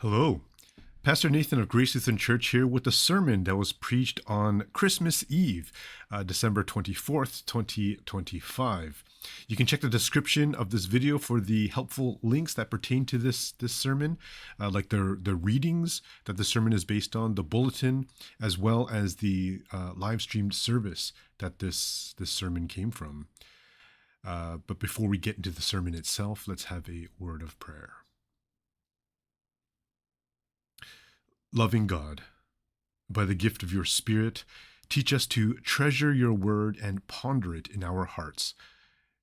Hello. Pastor Nathan of Grace Lutheran Church here with a sermon that was preached on Christmas Eve, December 24th, 2025. You can check the description of this video for the helpful links that pertain to this sermon, like the readings that the sermon is based on, the bulletin, as well as the live streamed service that this sermon came from. But before we get into the sermon itself, let's have a word of prayer. Loving God, by the gift of your Spirit, teach us to treasure your word and ponder it in our hearts,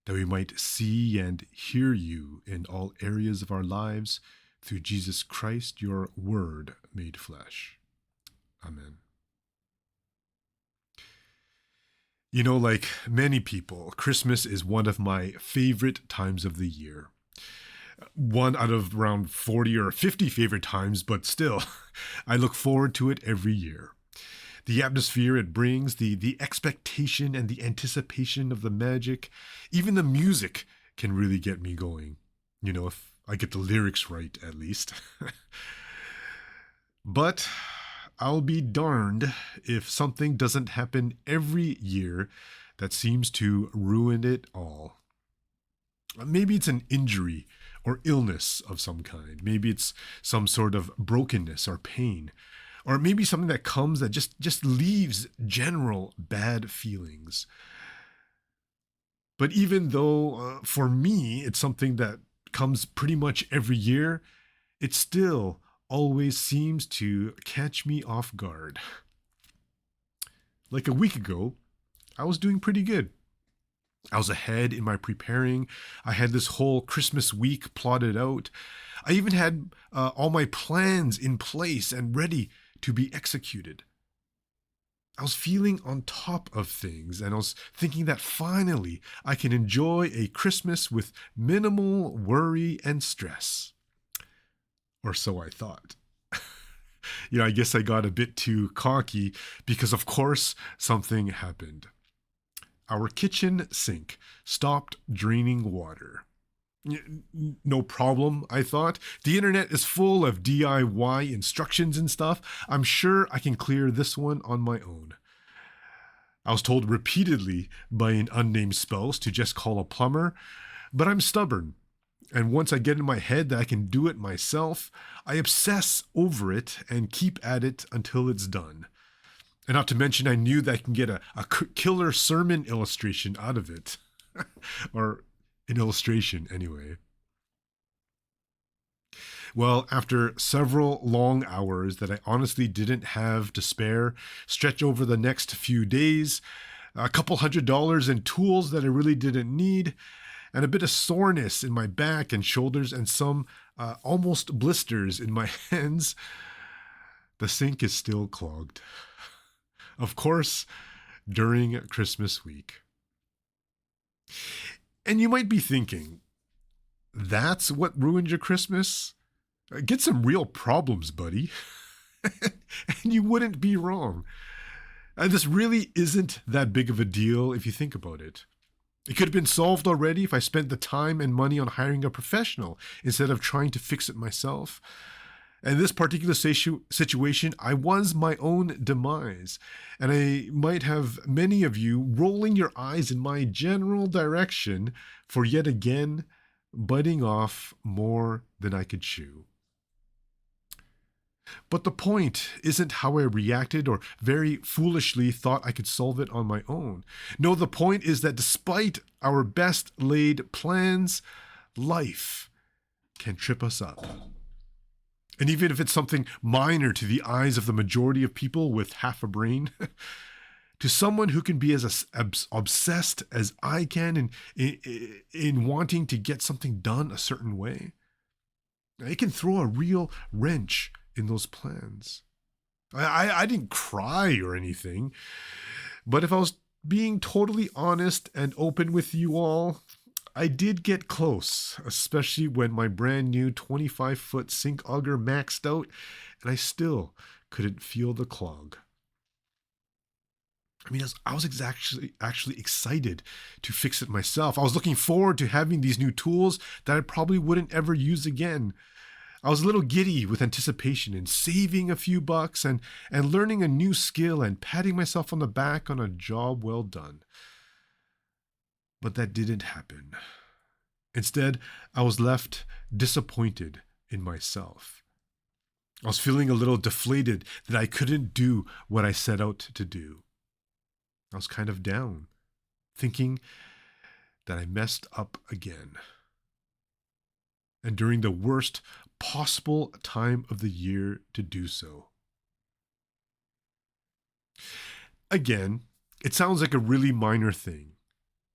that we might see and hear you in all areas of our lives through Jesus Christ, your word made flesh. Amen. You know, like many people, Christmas is one of my favorite times of the year. One out of around 40 or 50 favorite times, but still, I look forward to it every year. The atmosphere it brings, the expectation and the anticipation of the magic, even the music can really get me going. You know, if I get the lyrics right, at least. But I'll be darned if something doesn't happen every year that seems to ruin it all. Maybe it's an injury or illness of some kind. Maybe it's some sort of brokenness or pain. Or maybe something that comes that just leaves general bad feelings. But even though for me it's something that comes pretty much every year, it still always seems to catch me off guard. Like a week ago, I was doing pretty good. I was ahead in my preparing. I had this whole Christmas week plotted out. I even had all my plans in place and ready to be executed. I was feeling on top of things, and I was thinking that finally I can enjoy a Christmas with minimal worry and stress. Or so I thought. I guess I got a bit too cocky because, of course, something happened. Our kitchen sink stopped draining water. No problem, I thought. The internet is full of DIY instructions and stuff. I'm sure I can clear this one on my own. I was told repeatedly by an unnamed spouse to just call a plumber, but I'm stubborn. And once I get in my head that I can do it myself, I obsess over it and keep at it until it's done. And not to mention, I knew that I can get a killer sermon illustration out of it. Or an illustration, anyway. Well, after several long hours that I honestly didn't have to spare, stretch over the next few days, a couple $100 in tools that I really didn't need, and a bit of soreness in my back and shoulders, and some almost blisters in my hands, the sink is still clogged. Of course, during Christmas week. And you might be thinking, that's what ruined your Christmas? Get some real problems, buddy. And you wouldn't be wrong. This really isn't that big of a deal if you think about it. It could have been solved already if I spent the time and money on hiring a professional instead of trying to fix it myself. In this particular situation, I was my own demise, and I might have many of you rolling your eyes in my general direction for yet again biting off more than I could chew. But the point isn't how I reacted or very foolishly thought I could solve it on my own. No, the point is that despite our best laid plans, life can trip us up. And even if it's something minor to the eyes of the majority of people with half a brain, to someone who can be as obsessed as I can in wanting to get something done a certain way, it can throw a real wrench in those plans. I didn't cry or anything, but if I was being totally honest and open with you all, I did get close, especially when my brand new 25-foot sink auger maxed out and I still couldn't feel the clog. I mean, I was actually excited to fix it myself. I was looking forward to having these new tools that I probably wouldn't ever use again. I was a little giddy with anticipation and saving a few bucks and learning a new skill and patting myself on the back on a job well done. But that didn't happen. Instead, I was left disappointed in myself. I was feeling a little deflated that I couldn't do what I set out to do. I was kind of down, thinking that I messed up again. And during the worst possible time of the year to do so. Again, it sounds like a really minor thing.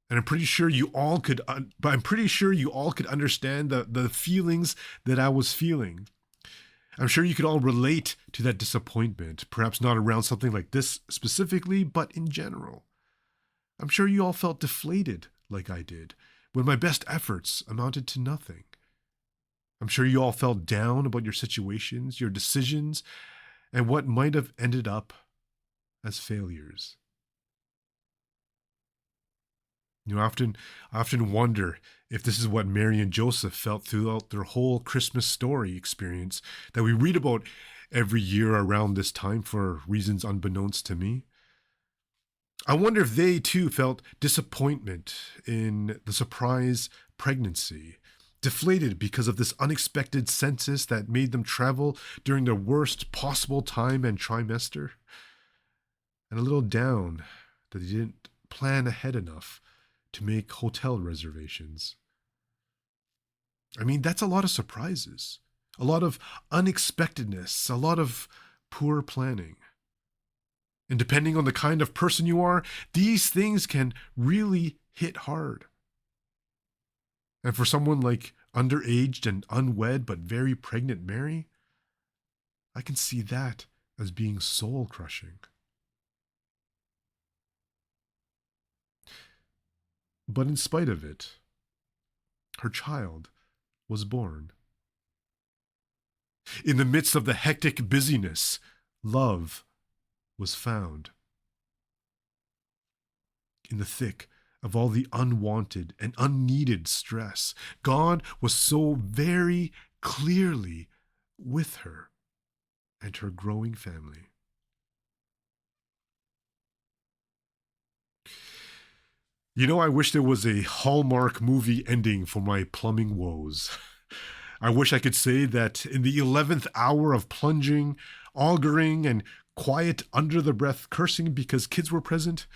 And I'm pretty sure you all could understand the feelings that I was feeling. I'm sure you could all relate to that disappointment, perhaps not around something like this specifically, but in general. I'm sure you all felt deflated like I did, when my best efforts amounted to nothing. I'm sure you all felt down about your situations, your decisions, and what might have ended up as failures. I often wonder if this is what Mary and Joseph felt throughout their whole Christmas story experience that we read about every year around this time for reasons unbeknownst to me. I wonder if they too felt disappointment in the surprise pregnancy, deflated because of this unexpected census that made them travel during the worst possible time and trimester, and a little down that they didn't plan ahead enough to make hotel reservations. I mean, that's a lot of surprises, a lot of unexpectedness, a lot of poor planning. And depending on the kind of person you are, these things can really hit hard. And for someone like underaged and unwed but very pregnant Mary, I can see that as being soul crushing. But in spite of it, her child was born. In the midst of the hectic busyness, love was found. In the thick of all the unwanted and unneeded stress, God was so very clearly with her and her growing family. I wish there was a Hallmark movie ending for my plumbing woes. I wish I could say that in the 11th hour of plunging, auguring, and quiet under the breath cursing because kids were present,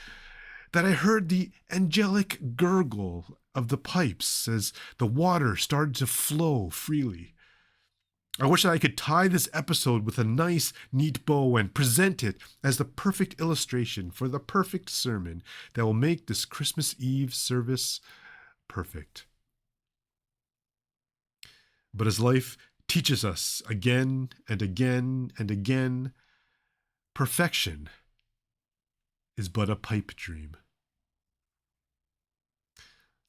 that I heard the angelic gurgle of the pipes as the water started to flow freely. I wish that I could tie this episode with a nice, neat bow and present it as the perfect illustration for the perfect sermon that will make this Christmas Eve service perfect. But as life teaches us again and again and again, perfection is but a pipe dream.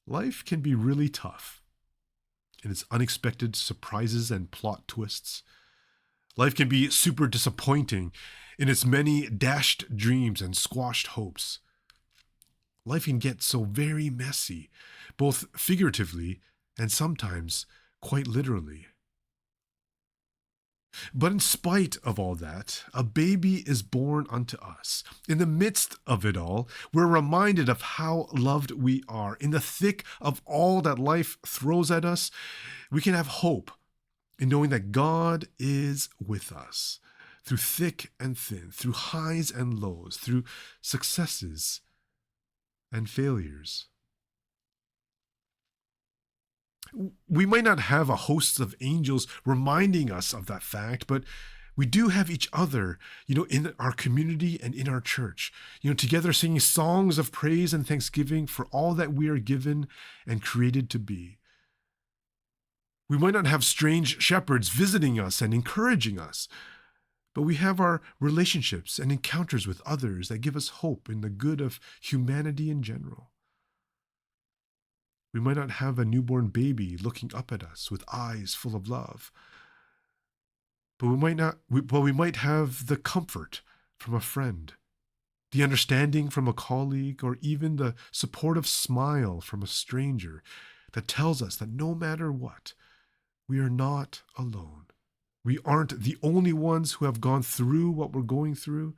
Life can be really tough in its unexpected surprises and plot twists. Life can be super disappointing in its many dashed dreams and squashed hopes. Life can get so very messy, both figuratively and sometimes quite literally. But in spite of all that, a baby is born unto us. In the midst of it all, we're reminded of how loved we are. In the thick of all that life throws at us, we can have hope in knowing that God is with us through thick and thin, through highs and lows, through successes and failures. We might not have a host of angels reminding us of that fact, but we do have each other, in our community and in our church, together singing songs of praise and thanksgiving for all that we are given and created to be. We might not have strange shepherds visiting us and encouraging us, but we have our relationships and encounters with others that give us hope in the good of humanity in general. We might not have a newborn baby looking up at us with eyes full of love, but we might have the comfort from a friend, the understanding from a colleague, or even the supportive smile from a stranger that tells us that no matter what, we are not alone, We aren't the only ones who have gone through what we're going through,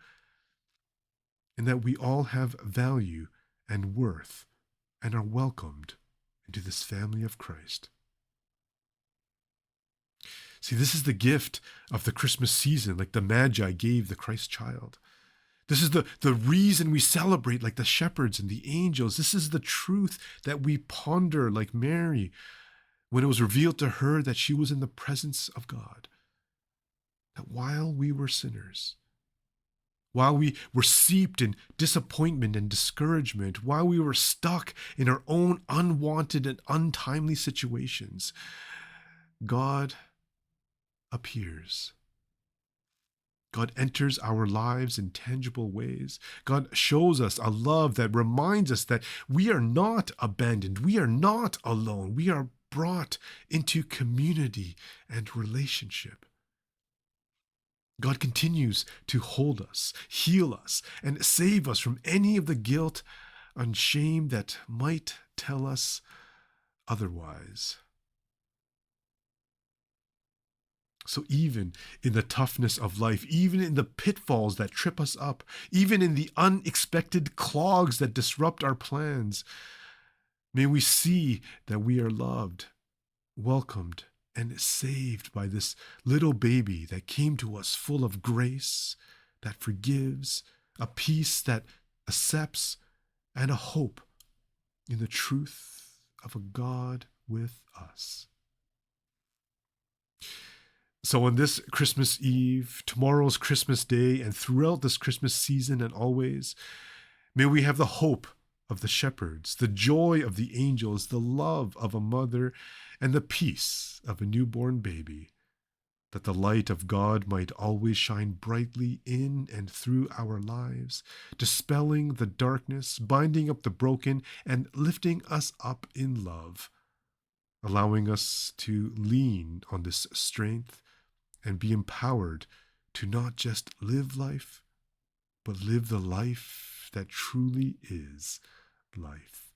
and that we all have value and worth and are welcomed into this family of Christ. See, this is the gift of the Christmas season, like the Magi gave the Christ child. This is the reason we celebrate like the shepherds and the angels. This is the truth that we ponder like Mary when it was revealed to her that she was in the presence of God. That while we were sinners, while we were steeped in disappointment and discouragement, while we were stuck in our own unwanted and untimely situations, God appears. God enters our lives in tangible ways. God shows us a love that reminds us that we are not abandoned. We are not alone. We are brought into community and relationship. God continues to hold us, heal us, and save us from any of the guilt and shame that might tell us otherwise. So even in the toughness of life, even in the pitfalls that trip us up, even in the unexpected clogs that disrupt our plans, may we see that we are loved, welcomed, and saved by this little baby that came to us full of grace, that forgives, a peace that accepts, and a hope in the truth of a God with us. So on this Christmas Eve, tomorrow's Christmas Day, and throughout this Christmas season and always, may we have the hope of the shepherds, the joy of the angels, the love of a mother, and the peace of a newborn baby, that the light of God might always shine brightly in and through our lives, dispelling the darkness, binding up the broken, and lifting us up in love, allowing us to lean on this strength and be empowered to not just live life, but live the life that truly is life.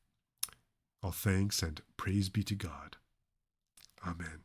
All thanks and praise be to God. Amen.